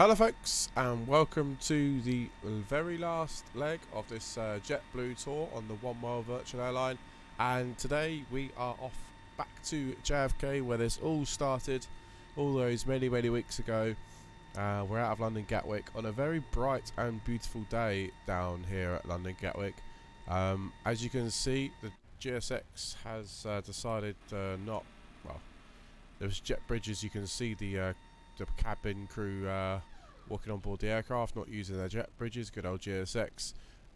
Hello folks, and welcome to the very last leg of this JetBlue tour on the 1 mile virtual airline. And today we are off back to JFK, where this all started all those many weeks ago. We're out of London Gatwick on a very bright and beautiful day down here at London Gatwick. As you can see, the GSX has decided not, well, there's jet bridges. You can see the cabin crew walking on board the aircraft, not using their jet bridges. Good old GSX.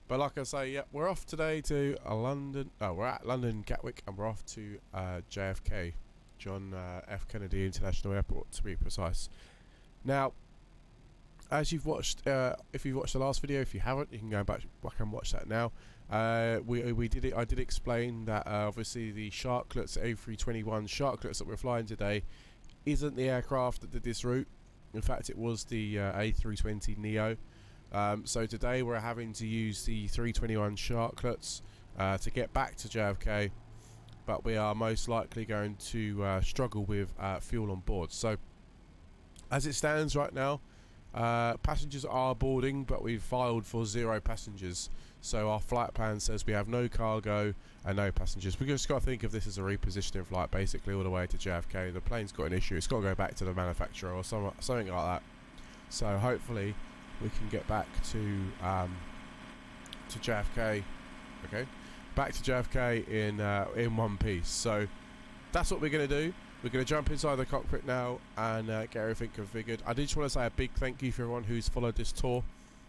But like I say, yeah, we're off today to London. We're at London Gatwick, and we're off to JFK, John F. Kennedy International Airport, to be precise. Now, as you've watched, if you've watched the last video, if you haven't, you can go back and watch that now. I did explain that obviously the Sharklets A321 Sharklets that we're flying today isn't the aircraft that did this route. In fact, it was the A320 Neo. So today we're having to use the 321 Sharklets to get back to JFK, but we are most likely going to struggle with fuel on board. So as it stands right now, passengers are boarding, but we've filed for 0 passengers. So our flight plan says we have no cargo and no passengers. We've just got to think of this as a repositioning flight, basically all the way to JFK. The plane's got an issue; it's got to go back to the manufacturer or something like that. So hopefully we can get back to JFK. Okay, back to JFK in one piece. So that's what we're going to do. We're going to jump inside the cockpit now and get everything configured. I just want to say a big thank you for everyone who's followed this tour.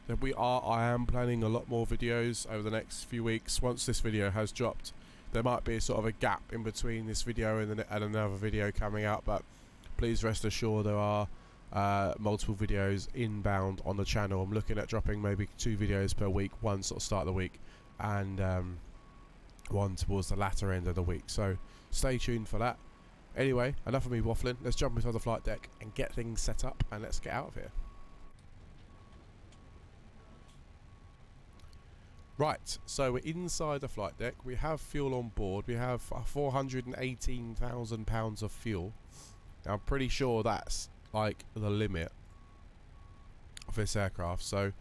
That I am planning a lot more videos over the next few weeks. Once this video has dropped, there might be a sort of a gap in between this video and another video coming out, but please rest assured there are multiple videos inbound on the channel. I'm looking at dropping maybe 2 videos per week, one sort of start of the week and one towards the latter end of the week, so stay tuned for that. Anyway, enough of me waffling. Let's jump inside the flight deck and get things set up, and let's get out of here. Right, so we're inside the flight deck. We have fuel on board. We have 418,000 pounds of fuel. Now, I'm pretty sure that's like the limit of this aircraft. So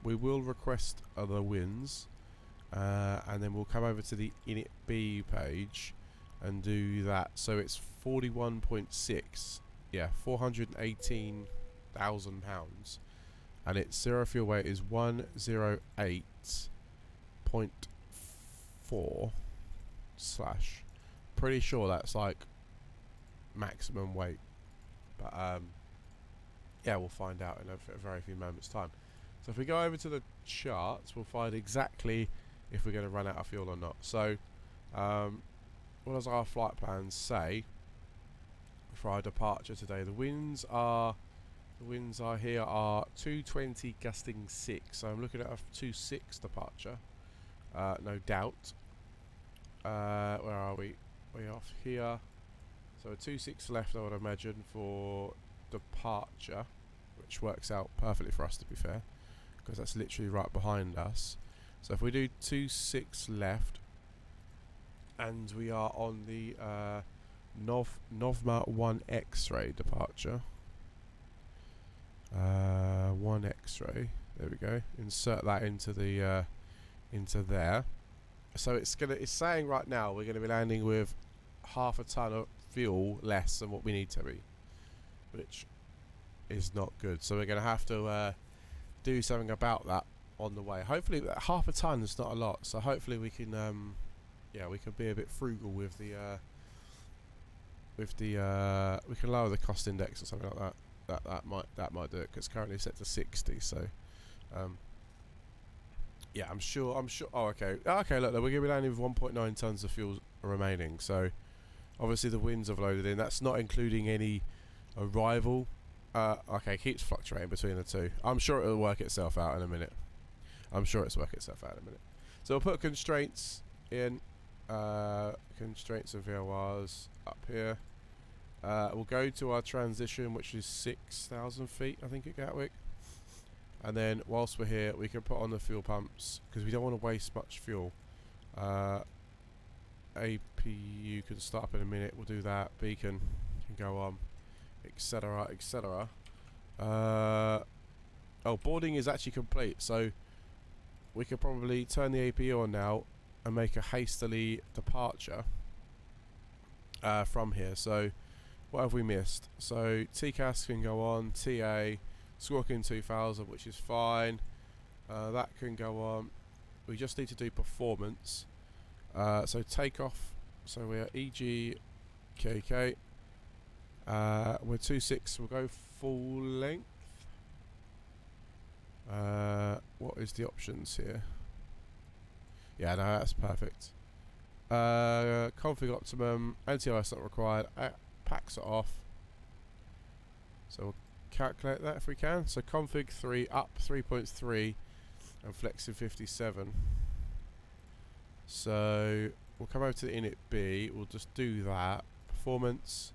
we will request other wins, and then we'll come over to the Init B page and do that. So it's 41.6. Yeah, 418,000 pounds. And its zero fuel weight is 108.4 slash. Pretty sure that's like maximum weight, but yeah, we'll find out in a very few moments time. So if we go over to the charts, we'll find exactly if we're going to run out of fuel or not. So what does our flight plan say for our departure today? The winds are here are 220 gusting 6, so I'm looking at a 26 departure, no doubt. Where are we? We're off here, so a 26 left, I would imagine, for departure, which works out perfectly for us, to be fair, because that's literally right behind us. So if we do 26 left, and we are on the Novma 1 X-ray departure. 1 X-ray. There we go. Insert that into the into there. So it's saying right now we're going to be landing with half a ton of fuel less than what we need to be, which is not good. So we're going to have to do something about that on the way. Hopefully, half a ton is not a lot. So hopefully we can yeah, we can be a bit frugal with the we can lower the cost index or something like that. That might do it, because it's currently set to 60. So yeah, I'm sure. Oh, okay. Look, we're gonna be landing with 1.9 tons of fuel remaining. So obviously the winds have loaded in. That's not including any arrival. Okay, keeps fluctuating between the two. I'm sure it'll work itself out in a minute. So we'll put constraints in. Constraints of VORs up here. We'll go to our transition, which is 6,000 feet, I think, at Gatwick. And then whilst we're here, we can put on the fuel pumps, because we don't want to waste much fuel. APU can start up in a minute. We'll do that. Beacon can go on, etc., etc. Oh, boarding is actually complete, so we could probably turn the APU on now and make a hastily departure from here. So what have we missed? So TCAS can go on, TA, Squawking 2000, which is fine. That can go on. We just need to do performance. So takeoff. So we are EGKK. We're 2.6. We'll go full length. What is the options here? Yeah, no, that's perfect. Config optimum. Anti-ice not required. Packs are off. So we'll calculate that if we can. So config 3 up 3.3 and flexing 57. So we'll come over to the init B. We'll just do that. Performance.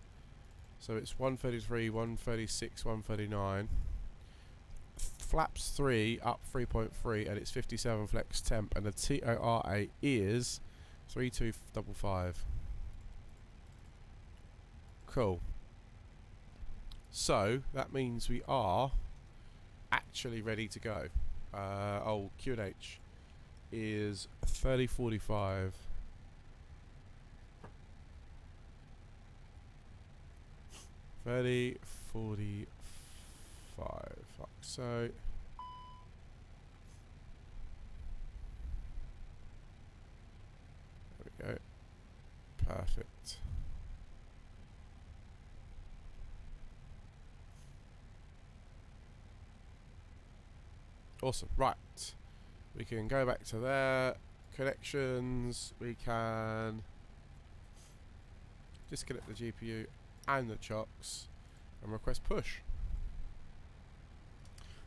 So it's 133, 136, 139. Flaps 3 up 3.3 and it's 57 flex temp, and the TORA is 3255. Cool. So that means we are actually ready to go. QNH is 3045. So there we go. Perfect. Awesome. Right. We can go back to there. Connections. We can disconnect the GPU and the chocks and request push.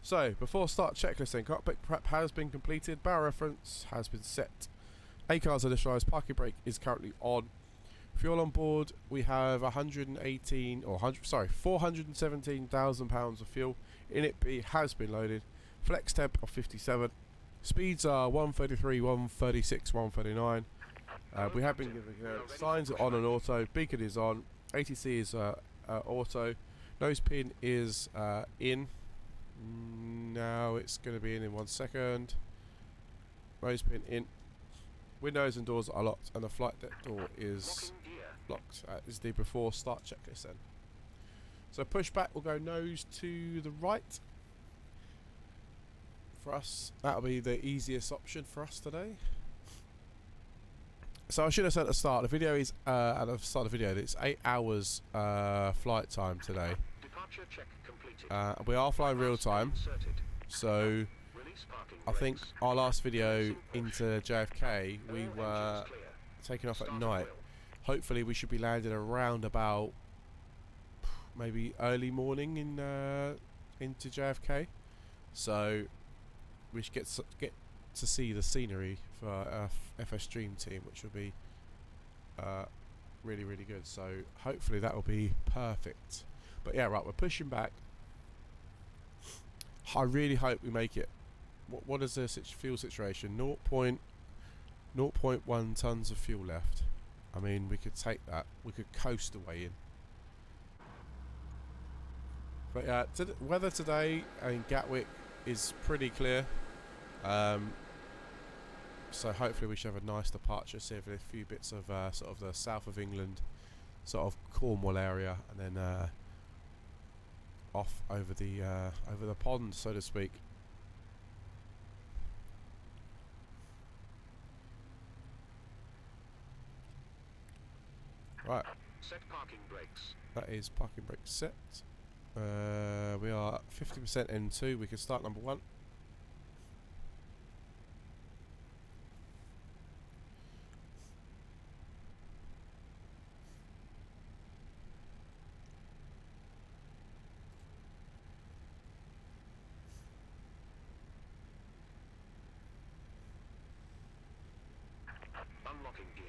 So before start checklisting, cockpit prep has been completed, barrel reference has been set, ACARs initialized, parking brake is currently on. Fuel on board, we have 417,000 pounds of fuel. Init B has been loaded. Flex temp of 57. Speeds are 133, 136, 139. We have been given signs are on and auto. Beacon is on. ATC is auto. Nose pin is in. Now it's going to be in 1 second. Nose pin in. Windows and doors are locked, and the flight deck door is locked. Is the before start checklist then. So pushback will go nose to the right. For us, that'll be the easiest option for us today. So I should have said at the start, the video is at the start of the video, it's 8 hours flight time today. Departure check completed. We are flying real time, so I think our last video into JFK, we were taking off at night. Hopefully we should be landing around about maybe early morning in into JFK. So we should get to see the scenery for our FSDreamTeam, which will be really, really good. So hopefully that will be perfect. But yeah, right, we're pushing back. I really hope we make it. What is the fuel situation? 0.1 tons of fuel left. I mean, we could take that. We could coast the way in. But yeah, weather today in Gatwick is pretty clear. So hopefully we should have a nice departure. See if a few bits of sort of the south of England, sort of Cornwall area, and then off over the pond, so to speak. Right. Set parking brakes. That is parking brakes set. We are 50% N2. We can start number 1. Unlocking gear.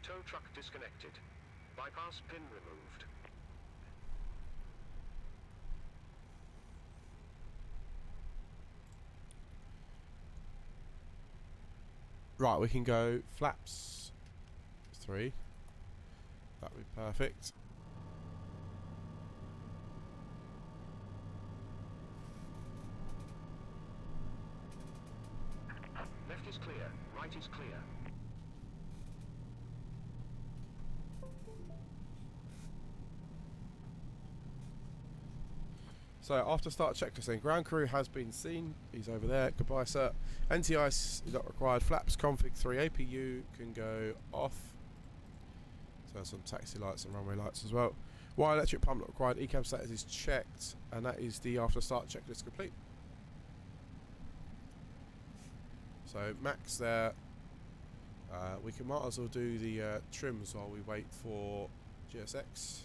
Tow truck disconnected. Bypass pin removed. Right, we can go flaps 3. That'd be perfect. Left is clear, right is clear. So after start checklist, then ground crew has been seen. He's over there. Goodbye, sir. NTI is not required. Flaps config 3 APU can go off. So some taxi lights and runway lights as well. Wire electric pump not required. ECAM status is checked, and that is the after start checklist complete. So max there. We can might as well do the trims while we wait for GSX.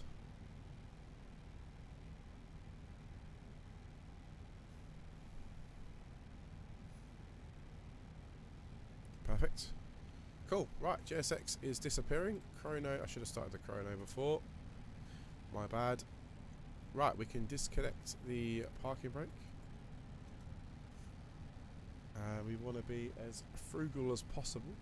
Perfect. Cool. Right, GSX is disappearing. Chrono, I should have started the chrono before. My bad. Right, we can disconnect the parking brake. We want to be as frugal as possible.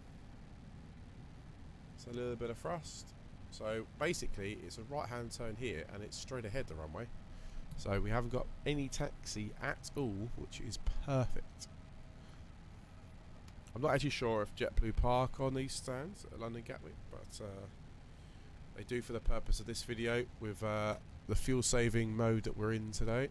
So a little bit of thrust. So basically, it's a right-hand turn here, and it's straight ahead the runway. So we haven't got any taxi at all, which is perfect. I'm not actually sure if JetBlue park on these stands at London Gatwick, but they do for the purpose of this video with the fuel saving mode that we're in today.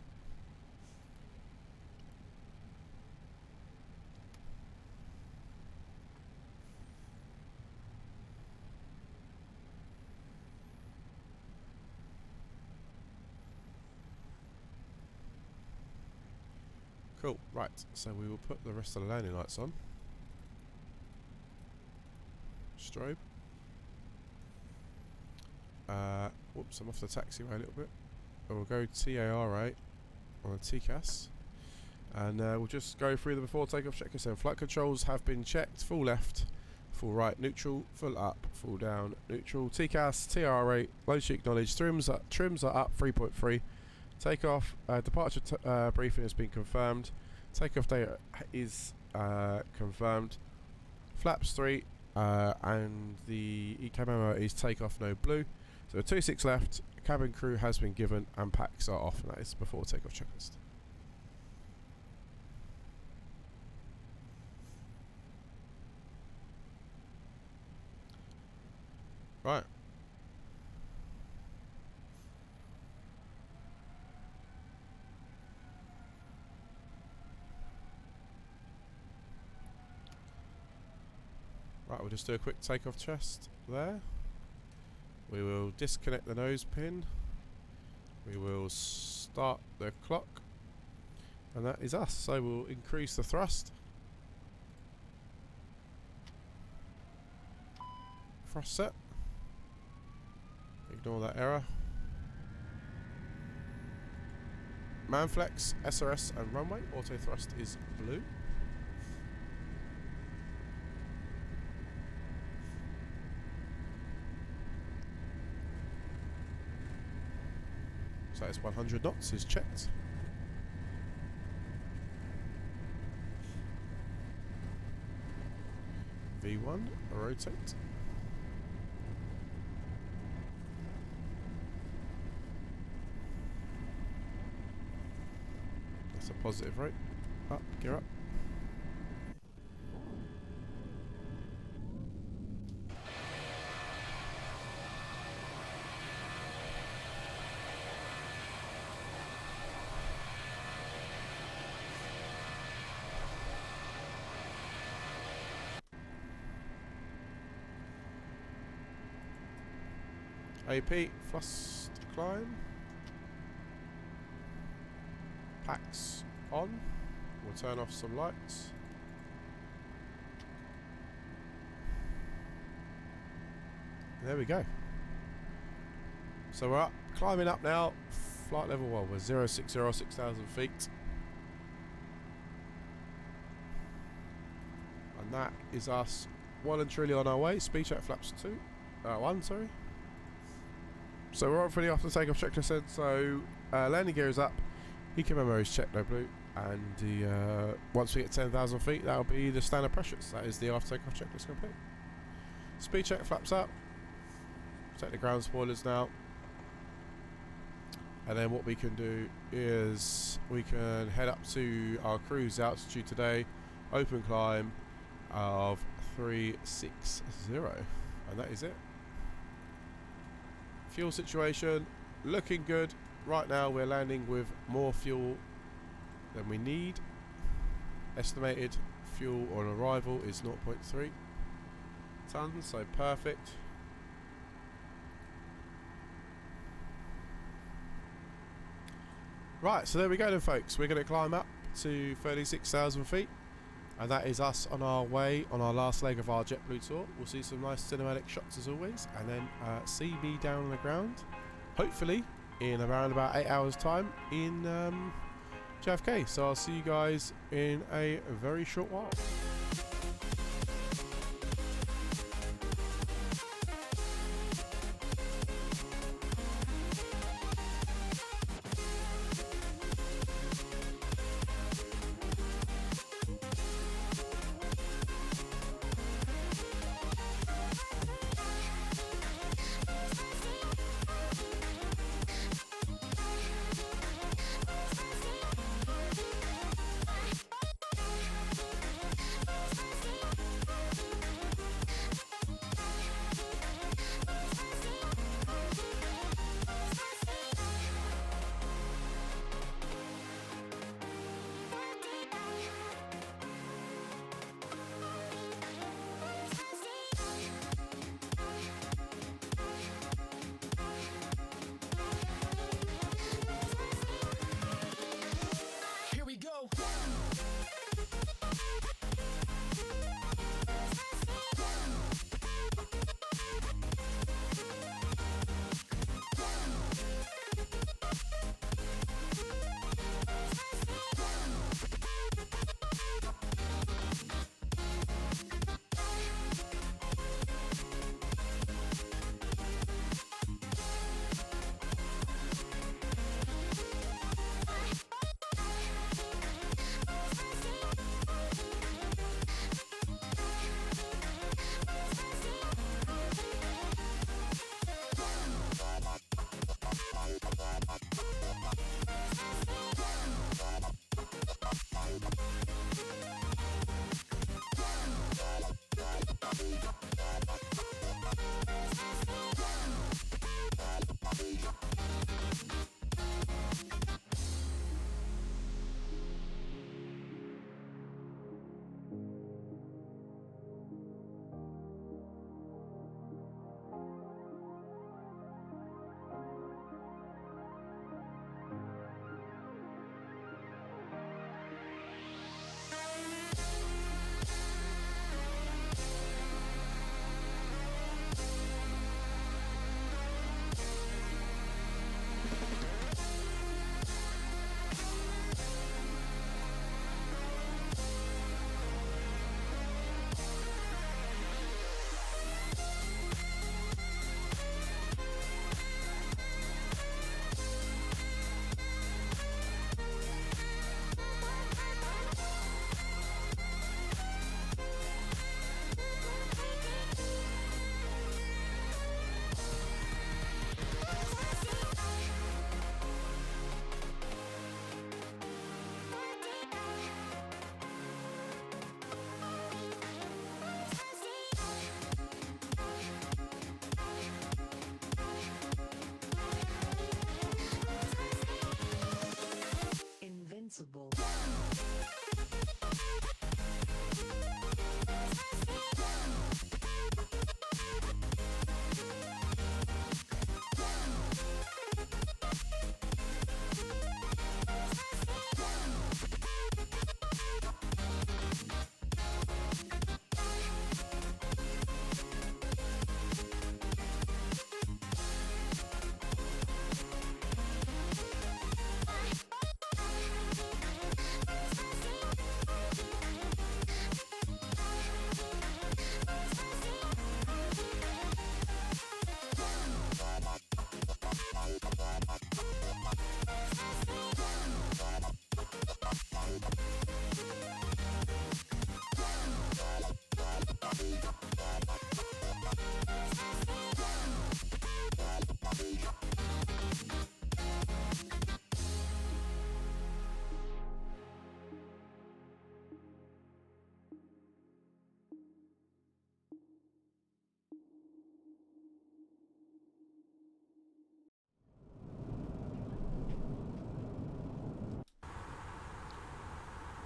Cool, right, so we will put the rest of the landing lights on. Strobe. Whoops, I'm off the taxiway a little bit. And we'll go TARA on the TCAS. And we'll just go through the before takeoff checklist. So flight controls have been checked. Full left, full right, neutral, full up, full down, neutral. TCAS, TRA, load sheet acknowledged. Trims are up 3.3. Takeoff, departure briefing has been confirmed. Takeoff data is confirmed. Flaps 3. And the ECAM memo is takeoff no blue. So 26 left, cabin crew has been given, and packs are off, and that is before takeoff checklist. Right. Right, we'll just do a quick takeoff test there. We will disconnect the nose pin. We will start the clock. And that is us. So we'll increase the thrust. Thrust set. Ignore that error. Manflex, SRS and runway. Auto thrust is blue. So it's 100 knots is checked. V1, rotate. That's a positive rate. Up, gear up. AP, thrust climb. Packs on. We'll turn off some lights. There we go. So we're up, climbing up now. Flight level 1, we're 0606,000 feet. And that is us well and truly on our way. Speed check flaps 1, sorry. So we're on for the after takeoff checklist then. So landing gear is up, ECAM memo is checked, no blue, and the once we get 10,000 feet, that'll be the standard pressures. That is the after takeoff checklist complete. Speed check flaps up, Take the ground spoilers now. And then what we can do is we can head up to our cruise altitude today. Open climb of 360. And that is it. Fuel situation looking good. Right now we're landing with more fuel than we need. Estimated fuel on arrival is 0.3 tons, so perfect. Right, so there we go then folks. We're going to climb up to 36,000 feet. And that is us on our way on our last leg of our JetBlue tour. We'll see some nice cinematic shots as always. And then see me down on the ground. Hopefully in around about 8 hours time in JFK. So I'll see you guys in a very short while.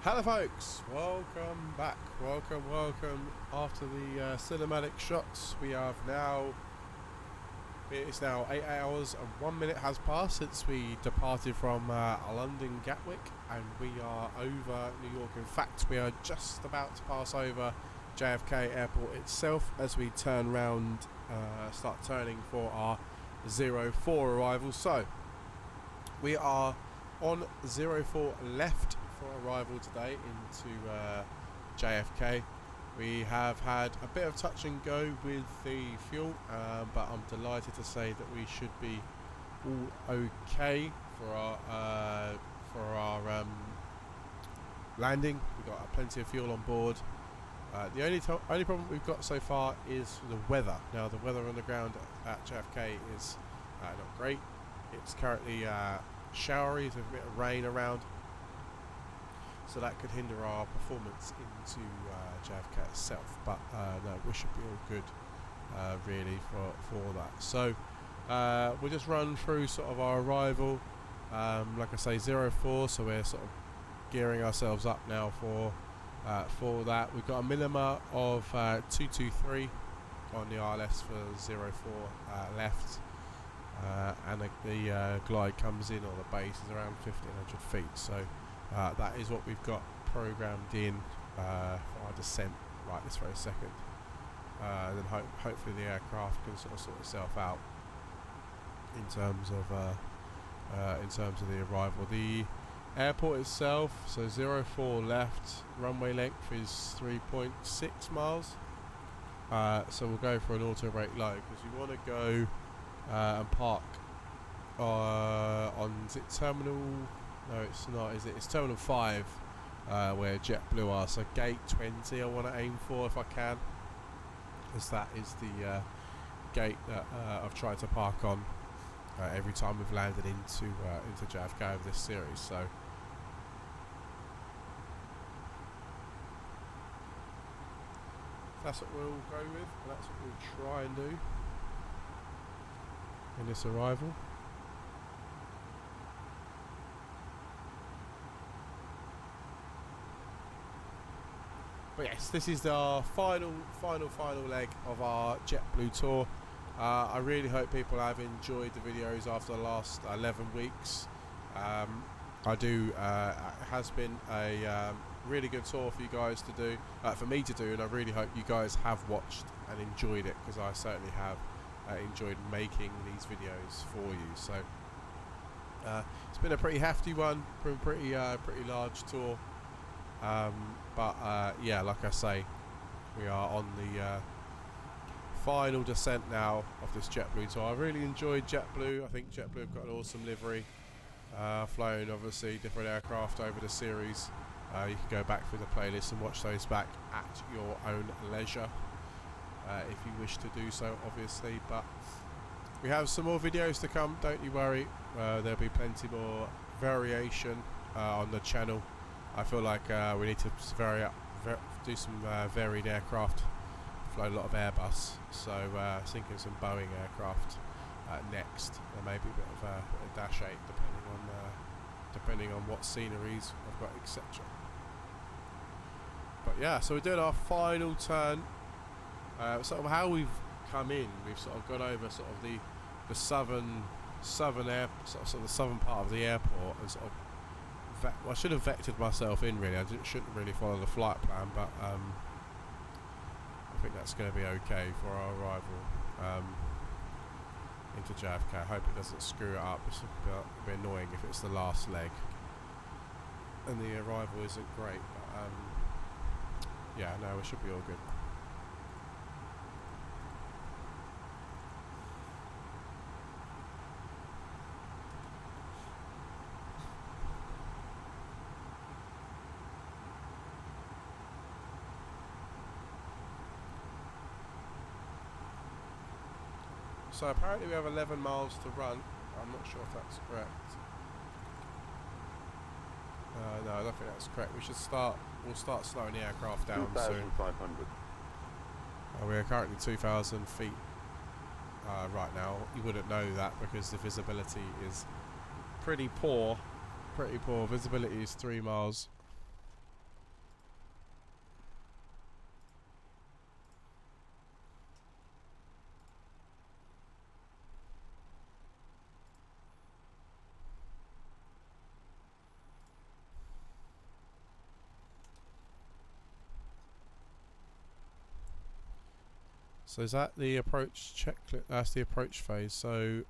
Hello folks, welcome back, welcome. After the cinematic shots, we have now, it's now 8 hours and 1 minute has passed since we departed from London Gatwick, and we are over New York. In fact, we are just about to pass over JFK Airport itself as we turn round, start turning for our 04 arrival. So, we are on 04 left for arrival today into JFK. We have had a bit of touch and go with the fuel, but I'm delighted to say that we should be all okay for our landing. We've got plenty of fuel on board. The only problem we've got so far is the weather. Now the weather on the ground at JFK is not great. It's currently showery, there's a bit of rain around, so that could hinder our performance into JFK itself, but no, we should be all good really for that. So we'll just run through sort of our arrival, like I say, 04, so we're sort of gearing ourselves up now for that. We've got a minima of 223 on the RLS for 04 left, and the glide comes in, or the base is around 1500 feet, so that is what we've got programmed in for our descent right this very second. And then hopefully the aircraft can sort itself out in terms of the arrival. The airport itself, so 04 left, runway length is 3.6 miles. So we'll go for an auto brake low because we want to go and park on, is it terminal? No, it's not, is it? It's terminal 5 where JetBlue are. So gate 20 I want to aim for if I can, as that is the gate that I've tried to park on every time we've landed into JFK over this series. So that's what we'll go with, and that's what we'll try and do in this arrival. But yes, this is our final leg of our JetBlue tour. I really hope people have enjoyed the videos after the last 11 weeks. It has been a really good tour for you guys to do, for me to do, and I really hope you guys have watched and enjoyed it, because I certainly have enjoyed making these videos for you. So it's been a pretty hefty one, pretty large tour. Yeah, like I say, we are on the final descent now of this JetBlue tour. I really enjoyed JetBlue. I think JetBlue have got an awesome livery. Flown obviously different aircraft over the series. You can go back through the playlist and watch those back at your own leisure, if you wish to do so, obviously. But we have some more videos to come, don't you worry. There'll be plenty more variation on the channel. I feel like we need to do some varied aircraft. Flown a lot of Airbus, so thinking some Boeing aircraft next. There may be a bit of a Dash 8 depending on what sceneries I've got, etc. But yeah, so we're doing our final turn. Sort of how we've come in, we've sort of gone over sort of the southern air, sort of the southern part of the airport, and sort of I should have vectored myself in really. I shouldn't really follow the flight plan, but I think that's going to be okay for our arrival into JFK. I hope it doesn't screw it up. It's a bit annoying if it's the last leg and the arrival isn't great, but yeah, no, we should be all good. So apparently we have 11 miles to run. I'm not sure if that's correct. No, I don't think that's correct. We'll start slowing the aircraft down soon. 2,500. We are currently 2,000 feet right now. You wouldn't know that because the visibility is pretty poor. Visibility is 3 miles. So is that the approach checklist? That's the approach phase. So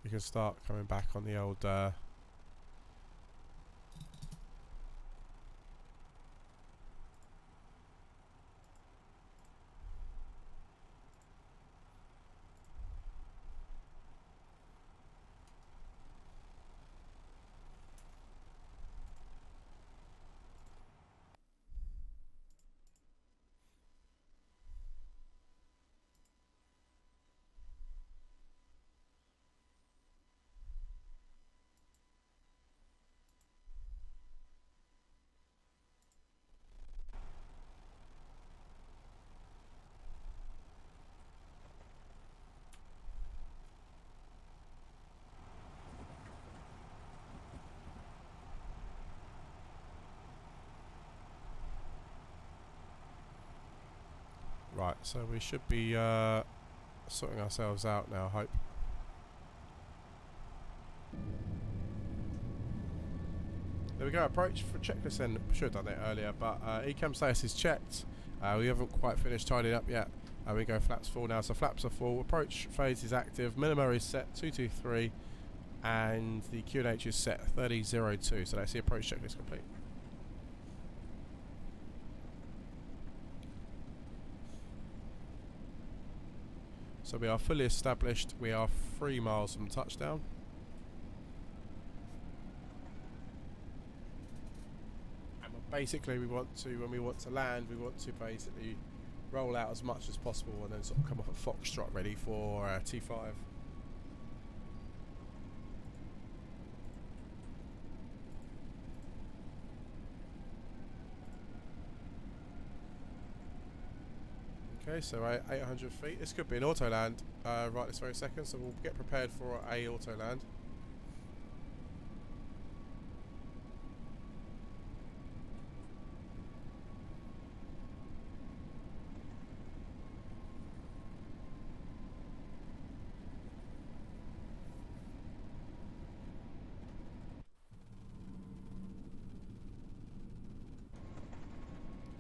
we can start coming back on the old right, so we should be sorting ourselves out now, I hope. There we go, approach for checklist then. Should have done it earlier, but ECAM status is checked. We haven't quite finished tidying up yet. We go flaps full now, so flaps are full. Approach phase is active, minima is set 223, and the QNH is set 3002, so that's the approach checklist complete. So we are fully established, we are 3 miles from touchdown. And basically we want to, when we want to land, we want to basically roll out as much as possible and then sort of come off a Foxtrot ready for T5. Okay, so 800 feet. This could be an auto land right this very second, so we'll get prepared for a auto land.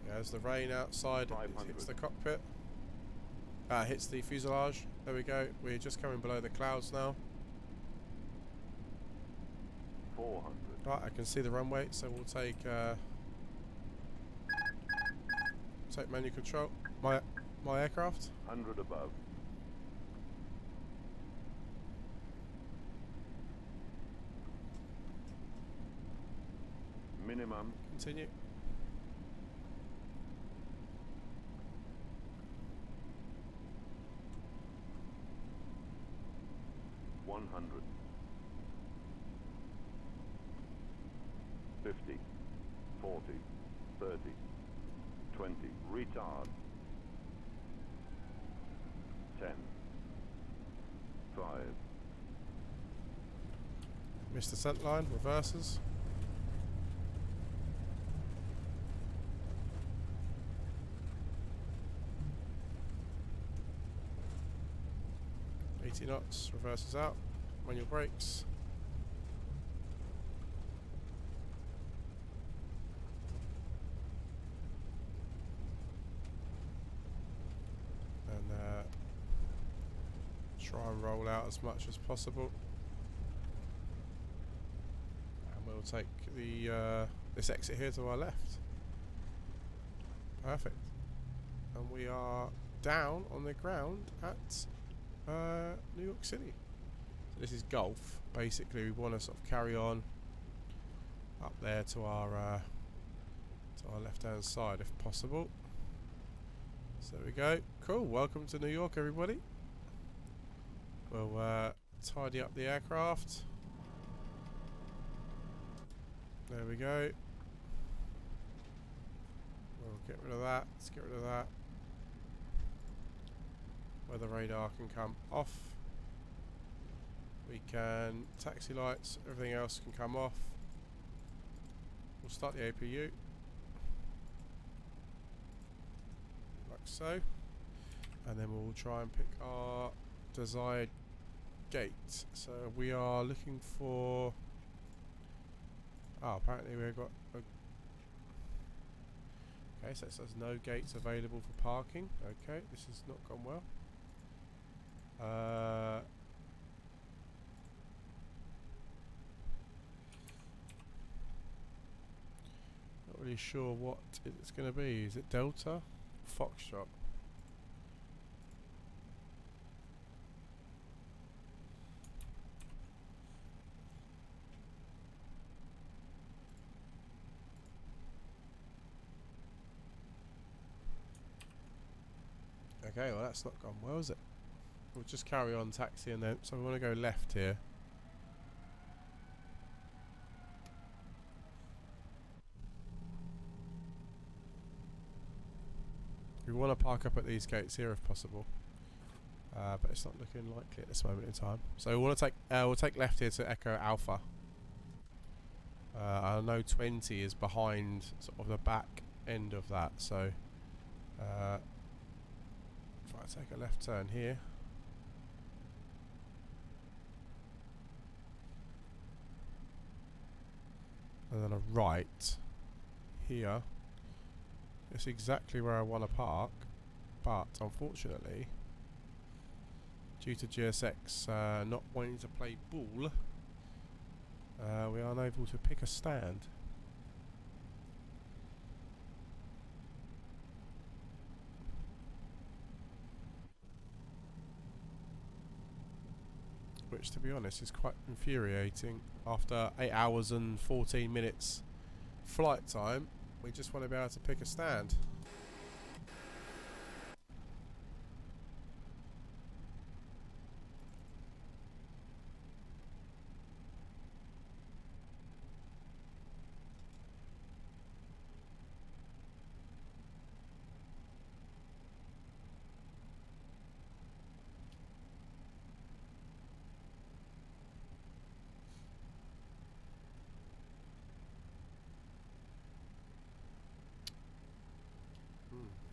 Yeah, as the rain outside hits the cockpit. Hits the fuselage. There we go. We're just coming below the clouds now. 400. Right, I can see the runway, so we'll take manual control. My aircraft. 100 above. Minimum. Continue. $100. 50, 40, 30, 20, retard. 10, 5. Missed the scent line, reverses. Knots, reverses out, manual brakes. And try and roll out as much as possible. And we'll take the this exit here to our left. Perfect. And we are down on the ground at New York City. So this is Gulf. Basically, we want to sort of carry on up there to our left-hand side, if possible. So there we go. Cool. Welcome to New York, everybody. We'll tidy up the aircraft. There we go. We'll get rid of that. Let's get rid of that. Where the radar can come off. We can, taxi lights, everything else can come off. We'll start the APU. Like so. And then we'll try and pick our desired gate. So we are looking for... Oh, apparently we've got... Okay, so it says no gates available for parking. Okay, this has not gone well. Not really sure what it's going to be. Is it Delta? Foxtrot? Okay, well that's not gone well, is it? We'll just carry on taxiing then. So we want to go left here. We want to park up at these gates here if possible, but it's not looking likely at this moment in time. So we want to take we'll take left here to Echo Alpha. I know 20 is behind sort of the back end of that, so if I take a left turn here, and then a right here, it's exactly where I want to park, but unfortunately, due to GSX not wanting to play ball, we are unable to pick a stand. Which, to be honest, is quite infuriating. After 8 hours and 14 minutes flight time, we just want to be able to pick a stand.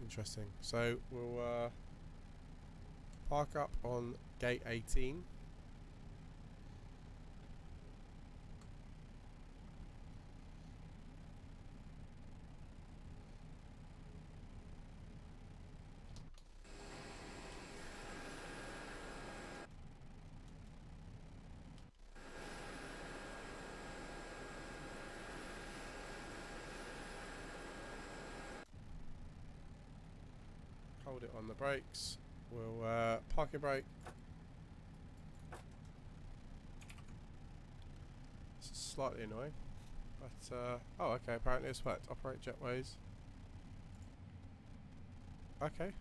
Interesting. So we'll park up on gate 18. Hold it on the brakes. We'll parking brake. This is slightly annoying, but oh, okay. Apparently it's worked. Operate jetways. Okay,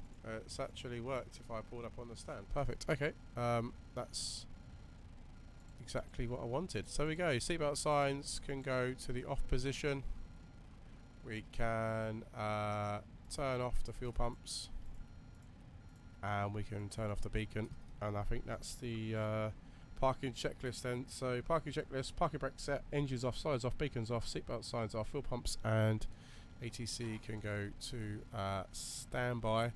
it's actually worked. If I pulled up on the stand, perfect. Okay, that's exactly what I wanted. So we go. Seatbelt signs can go to the off position. We can turn off the fuel pumps. And we can turn off the beacon, and I think that's the parking checklist then. So parking checklist, parking brake set, engines off, sides off, beacons off, seatbelt signs off, fuel pumps and ATC can go to standby.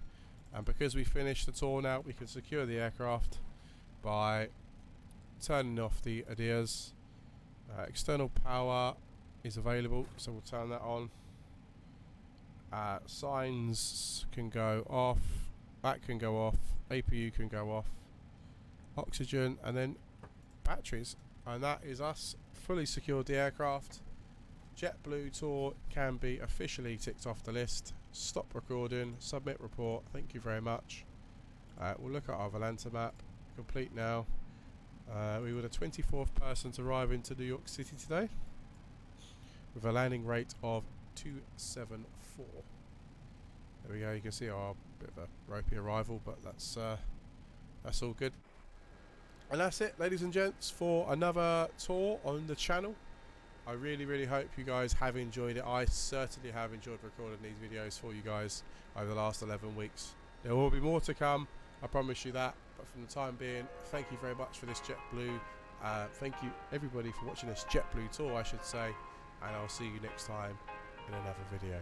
And because we finished the tour now, we can secure the aircraft by turning off the ADIRs. External power is available, so we'll turn that on. Signs can go off. That can go off, APU can go off, oxygen, and then batteries. And that is us fully secured the aircraft. JetBlue tour can be officially ticked off the list. Stop recording, submit report, thank you very much. We'll look at our Volanta map, complete now. We were the 24th person to arrive into New York City today with a landing rate of 274. There we go, you can see our bit of a ropey arrival, but that's all good. And that's it, ladies and gents, for another tour on the channel. I really hope you guys have enjoyed it. I certainly have enjoyed recording these videos for you guys over the last 11 weeks. There will be more to come, I promise you that. But from the time being, thank you very much for this JetBlue. Thank you everybody for watching this JetBlue tour, I should say. And I'll see you next time in another video.